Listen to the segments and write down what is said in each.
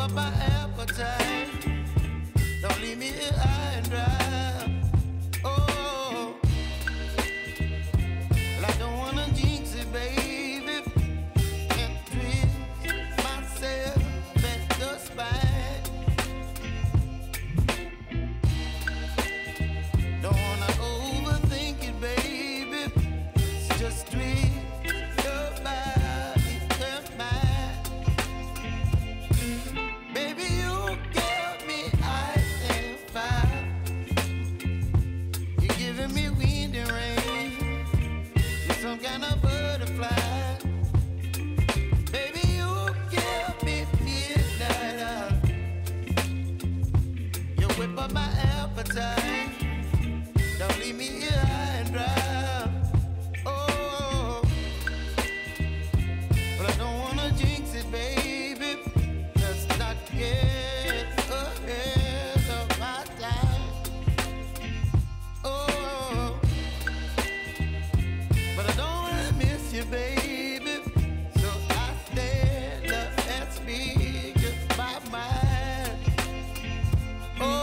up my appetite. Don't leave me here high and dry. Oh, well, I don't wanna jinx it, baby, and twist myself at the spine. Don't wanna overthink it, baby. It's just twist your body and mine. Baby, you give me ice and fire. You're giving me wind and rain. You're some kind of butterfly. Baby, you give me midnight. You whip up my appetite. Don't leave me here high and dry. Oh, but I don't wanna jinx it, baby. Let's not get ahead of my time. Oh, but I don't wanna miss you, baby. So I stand up and speak my mind. Oh.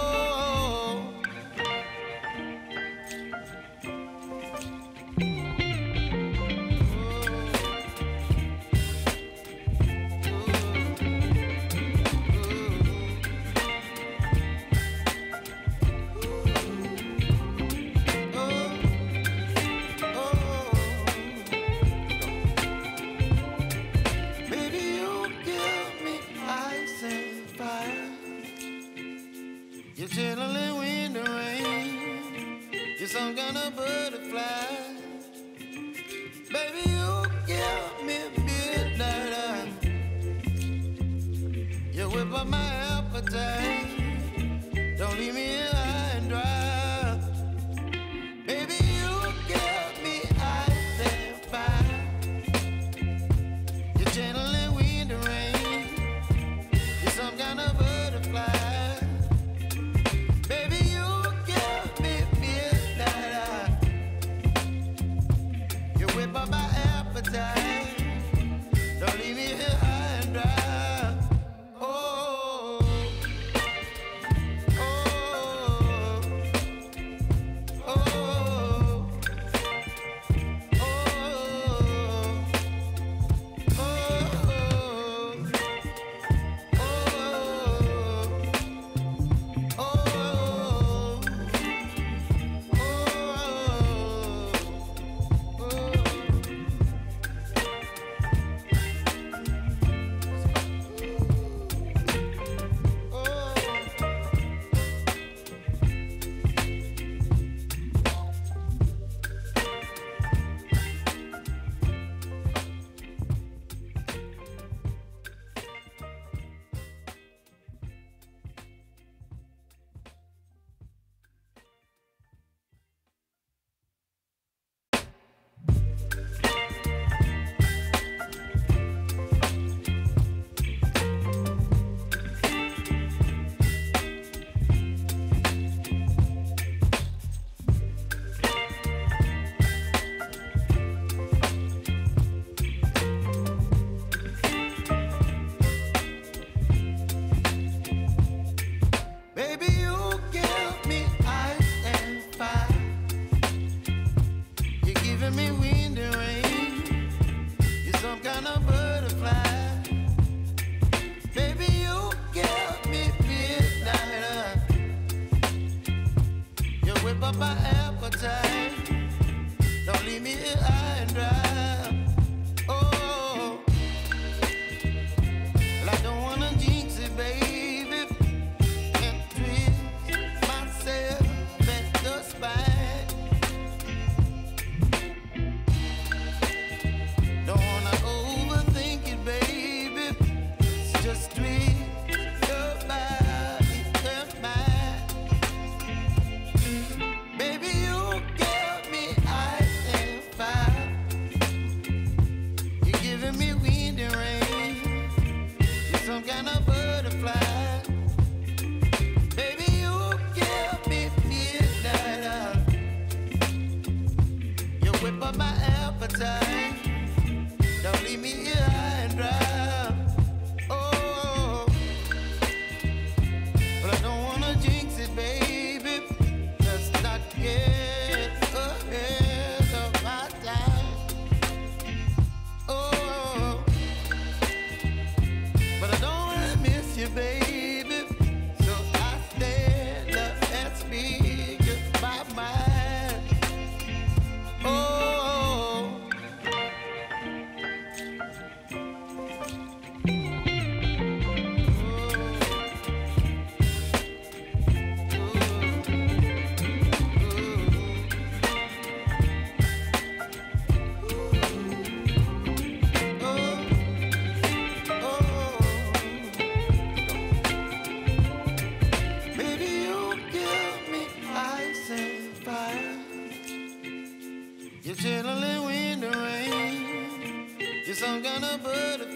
Baby, you give me ice and fire. You're chilling wind and rain. You're some kind of butterfly. Baby, you give me midnight. You whip up my appetite. Don't leave me here high and dry. Baby, you give me ice and fire. You're channeling wind and rain. You're some kind of butterfly. Baby, you give me midnight. You whip up my appetite. Don't leave me here high and dry. Oh.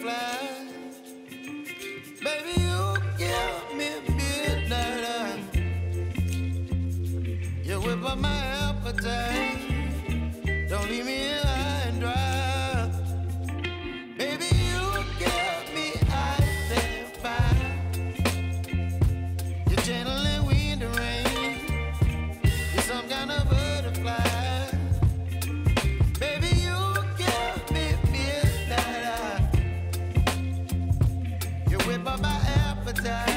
butterfly. Baby, you give me midnight. You whip up my appetite. Don't leave me here high and dry. Baby, you give me ice and fire. You're channeling wind and rain. You're some kind of butterfly. Baby, you give me midnight. You whip up my appetite.